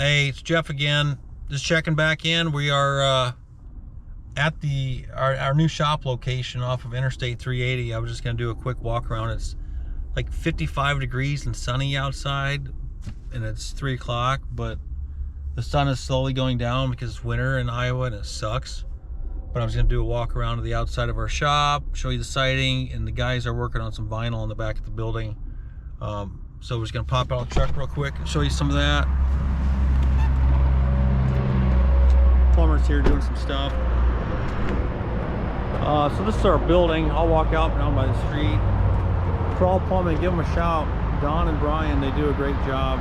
Hey, it's Jeff again. Just checking back in. We are at our new shop location off of Interstate 380. I was just gonna do a quick walk around. It's like 55 degrees and sunny outside, and it's 3 o'clock, but the sun is slowly going down because it's winter in Iowa and it sucks. But I was gonna do a walk around to the outside of our shop, show you the siding, and the guys are working on some vinyl on the back of the building. So we're just gonna pop out the truck real quick and show you some of that. Plumber's here doing some stuff. So this is our building. I'll walk out down by the street. Crawl Plumbing, give them a shout. Don and Brian, they do a great job.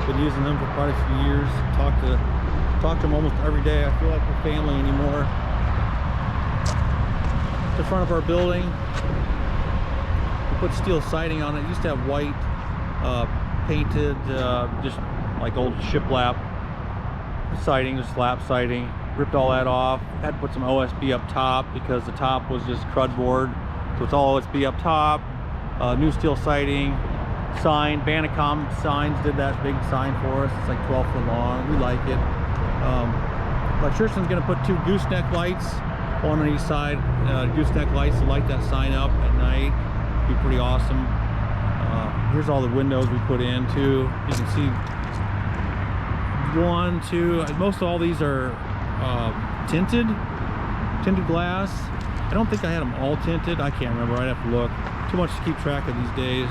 Been using them for quite a few years. Talk to them almost every day. I feel like we're family anymore. The front of our building, we put steel siding on it. It used to have white painted, just like old shiplap siding, just lap siding. Ripped all that off. Had to put some OSB up top because the top was just crud board. So it's all OSB up top. New steel siding. Sign, Banacom Signs did that big sign for us. It's like 12 foot long. We like it. Electrician's gonna put 2 gooseneck lights, one on each side. Gooseneck lights to light that sign up at night. Be pretty awesome. Here's all the windows we put in too. You can see 1, 2. Most of all these are tinted glass. I don't think I had them all tinted. I can't remember. I'd have to look. Too much to keep track of these days.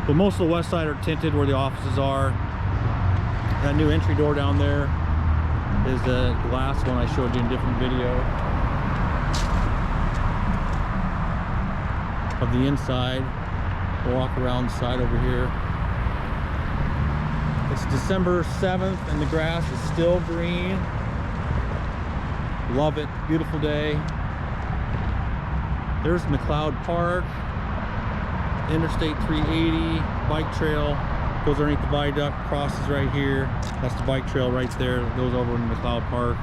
But most of the west side are tinted where the offices are. That new entry door down there is the glass one I showed you in a different video of the inside. We'll walk around the side over here. It's December 7th and the grass is still green. Love it. Beautiful day. There's McLeod Park. Interstate 380 bike trail goes underneath the viaduct, crosses right here. That's the bike trail right there. It goes over into McLeod Park.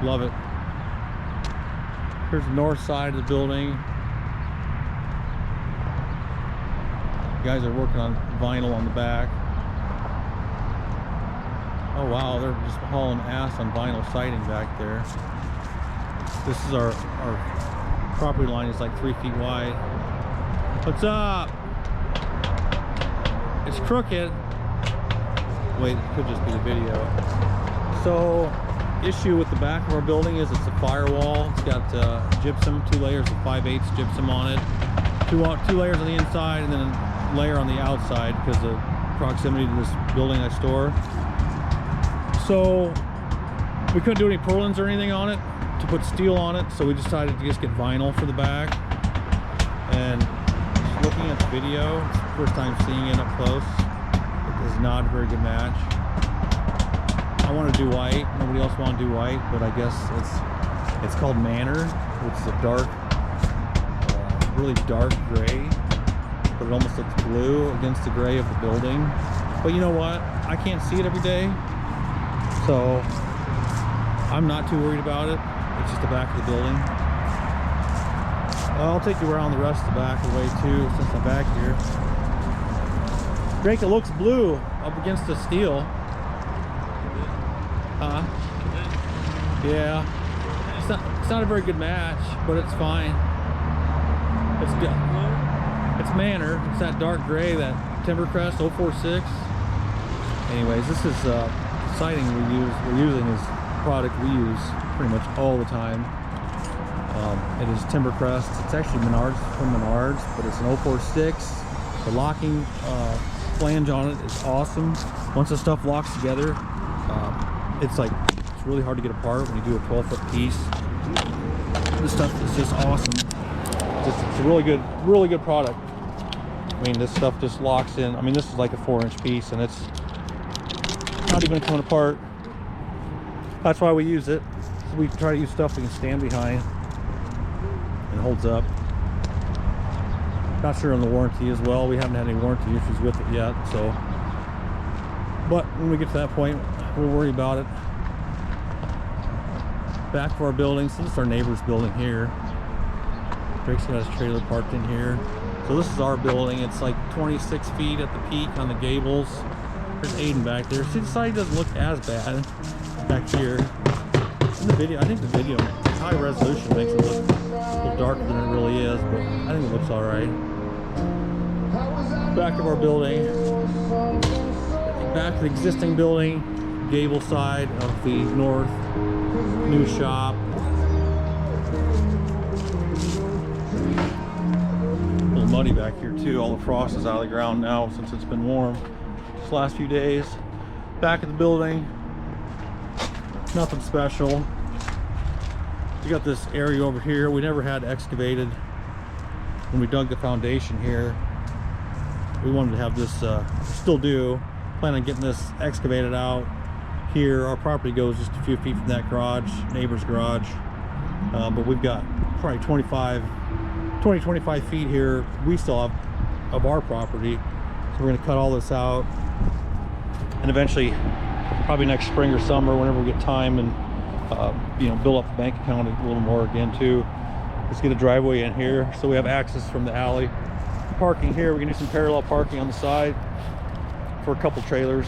Love it. Here's the north side of the building. You guys are working on vinyl on the back. Oh wow, they're just hauling ass on vinyl siding back there. This is our property line is like 3 feet wide. What's up? It's crooked. Wait, it could just be the video. So, issue with the back of our building is it's a firewall. It's got gypsum, 2 layers of 5/8 gypsum on it. 2 layers on the inside and then a layer on the outside because of proximity to this building next door. So, we couldn't do any purlins or anything on it to put steel on it, so we decided to just get vinyl for the back. And looking at the video, it's the first time seeing it up close. It is not a very good match. I want to do white. Nobody else want to do white, but I guess it's called Manor, which is a dark, really dark gray, but it almost looks blue against the gray of the building. But you know what? I can't see it every day, so I'm not too worried about it. It's just the back of the building. I'll take you around the rest of the back of the way too, since I'm back here. Drake, it looks blue up against the steel. Yeah. It's not a very good match, but it's fine. It's good. It's Manor. It's that dark gray, that Timbercrest 046. Anyways, this is siding we're using is product we use pretty much all the time. It is Timbercrest. It's actually Menards, from Menards, but it's an 046. The locking flange on it is awesome. Once the stuff locks together, it's really hard to get apart when you do a 12-foot piece. This stuff is just awesome. It's a really good product. I mean, this stuff just locks in. I mean, this is like a 4-inch piece, and it's not even coming apart. That's why we use it. So we try to use stuff we can stand behind and holds up. Not sure on the warranty as well. We haven't had any warranty issues with it yet, so. But when we get to that point, we'll worry about it. Back of our building, so this is our neighbor's building here. Drake's got his trailer parked in here. So this is our building. It's like 26 feet at the peak on the gables. There's Aiden back there. See, the side doesn't look as bad back here. In the video, I think the video, high resolution makes it look a little darker than it really is, but I think it looks all right. Back of our building. Back to the existing building, gable side of the north, new shop. A little muddy back here too. All the frost is out of the ground now since it's been warm this last few days. Back at the building, nothing special. We got this area over here we never had excavated when we dug the foundation here. We wanted to have this, still do, plan on getting this excavated out here. Our property goes just a few feet from that garage, neighbor's garage, but we've got probably 20-25 feet here we still have of our property, so we're going to cut all this out, and eventually probably next spring or summer, whenever we get time, and you know, build up the bank account a little more again too. Let's get a driveway in here so we have access from the alley. Parking here, we can do some parallel parking on the side for a couple trailers.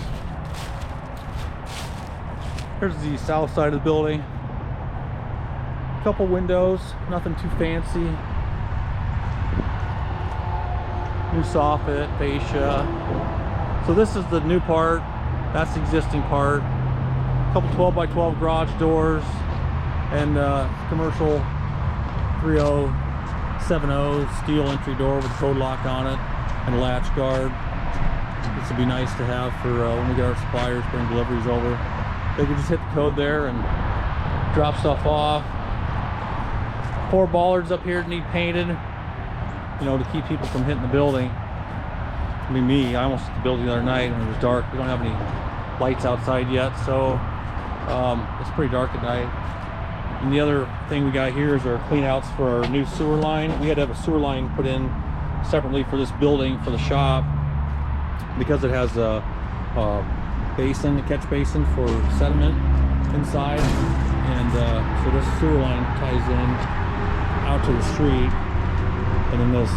Here's the south side of the building. A couple windows, nothing too fancy. New soffit, fascia. So this is the new part, that's the existing part. A couple 12x12 garage doors, and commercial 3070 steel entry door with a code lock on it and a latch guard. This would be nice to have for when we get our suppliers bring deliveries over. They can just hit the code there and drop stuff off. 4 bollards up here that need painted, you know, to keep people from hitting the building. I mean, I almost hit the building the other night when it was dark. We don't have any lights outside yet, so it's pretty dark at night. And the other thing we got here is our clean outs for our new sewer line. We had to have a sewer line put in separately for this building for the shop because it has a basin, a catch basin for sediment inside, and so this sewer line ties in out to the street, and then this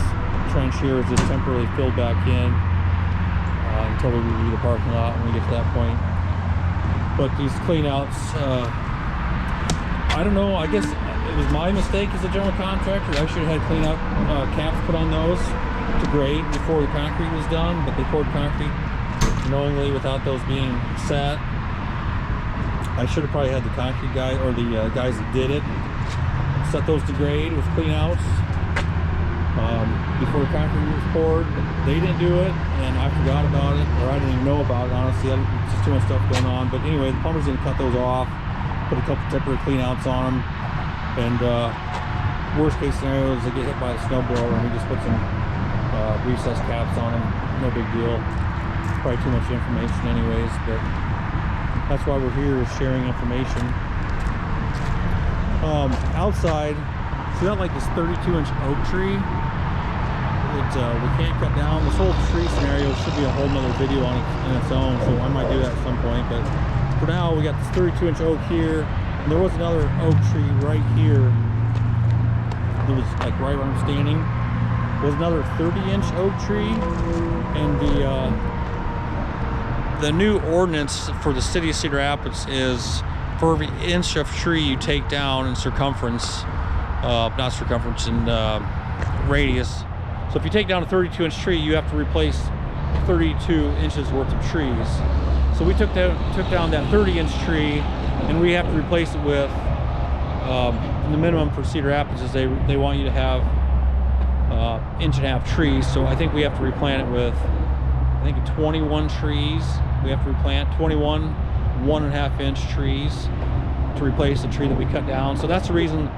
trench here is just temporarily filled back in until we review the parking lot when we get to that point. But these clean outs, I don't know, I guess it was my mistake as a general contractor. I should have had clean out caps put on those to grade before the concrete was done, but they poured concrete knowingly without those being set. I should have probably had the concrete guy, or the guys that did it, set those to grade with clean outs before the concrete was poured. They didn't do it, and I forgot about it, or I didn't even know about it, honestly. It's just too much stuff going on. But anyway, the plumber's gonna cut those off, put a couple temporary clean outs on them, and worst case scenario is they get hit by a snowblower and we just put some recessed caps on them. No big deal. Probably too much information anyways, but that's why we're here, is sharing information. Outside, so we got like this 32-inch oak tree that we can't cut down. This whole tree scenario should be a whole nother video on it in its own, so I might do that at some point. But for now, we got this 32-inch oak here, and there was another oak tree right here. It was like right where I'm standing. There was another 30-inch oak tree, and the new ordinance for the city of Cedar Rapids is for every inch of tree you take down in circumference, not circumference, in radius. So if you take down a 32-inch tree, you have to replace 32 inches worth of trees. So we took down that 30-inch tree, and we have to replace it with the minimum for Cedar Rapids is they want you to have 1.5-inch trees. So I think we have to replant it with 21 trees. We have to replant 21 1.5-inch trees to replace the tree that we cut down. So that's the reason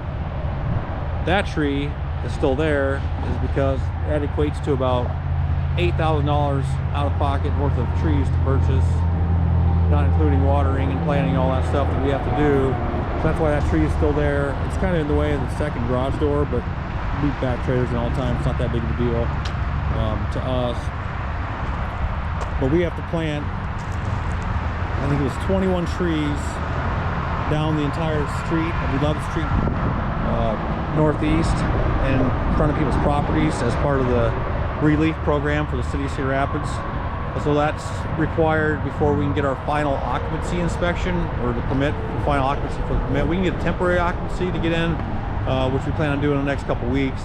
that tree is still there, is because that equates to about $8,000 out of pocket worth of trees to purchase, not including watering and planting, all that stuff that we have to do. So that's why that tree is still there. It's kind of in the way of the second garage door, but we back trailers and all the time. It's not that big of a deal to us. But we have to plant, I think it was 21 trees down the entire street of 11th Street Northeast and in front of people's properties as part of the relief program for the city of Cedar Rapids. So that's required before we can get our final occupancy inspection, or the permit for final occupancy for the permit. We can get a temporary occupancy to get in, which we plan on doing in the next couple weeks.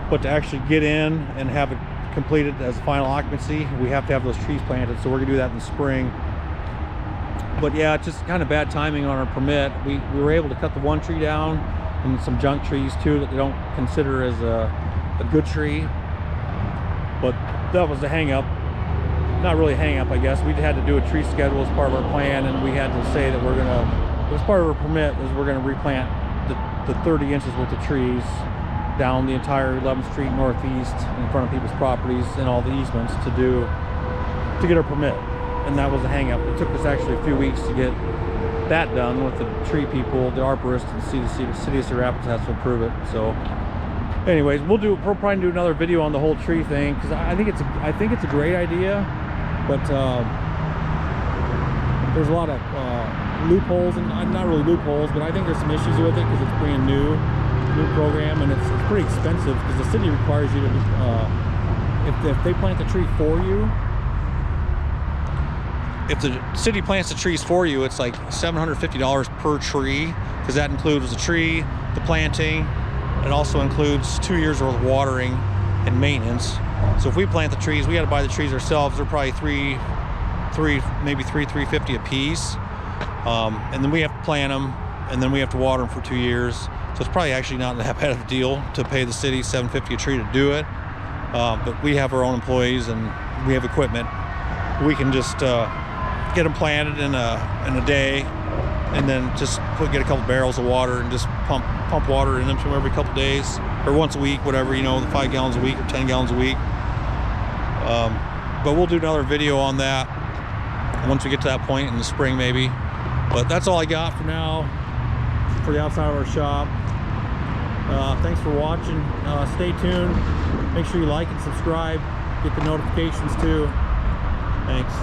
But to actually get in and have it completed as final occupancy, we have to have those trees planted. So we're gonna do that in the spring. But yeah, it's just kind of bad timing on our permit. We were able to cut the one tree down and some junk trees too that they don't consider as a good tree. But that was the hang up. Not really hang up, I guess. We had to do a tree schedule as part of our plan, and we had to say that we're gonna, as part of our permit, is we're gonna replant the 30 inches worth of trees down the entire 11th Street Northeast in front of people's properties and all the easements to get our permit. And that was a hang up. It took us actually a few weeks to get that done with the tree people, the arborists, and the city of Cedar Rapids has to approve it. So anyways, we'll probably do another video on the whole tree thing, because I think it's a great idea. But there's a lot of loopholes, and not really loopholes, but I think there's some issues with it because it's brand new program, and it's pretty expensive because the city requires you to, if they plant the tree for you, if the city plants the trees for you, it's like $750 per tree, because that includes the tree, the planting, it also includes 2 years worth of watering and maintenance. So if we plant the trees, we got to buy the trees ourselves. They're probably maybe $350 a piece, and then we have to plant them, and then we have to water them for 2 years. So it's probably actually not that bad of a deal to pay the city $750 a tree to do it. But we have our own employees and we have equipment. We can just get them planted in a day, and then just get a couple barrels of water and just pump water in them to them every couple days, or once a week, whatever, you know, 5 gallons a week or 10 gallons a week. But we'll do another video on that once we get to that point in the spring maybe. But that's all I got for now for the outside of our shop. Thanks for watching. Stay tuned. Make sure you like and subscribe. Get the notifications too. Thanks.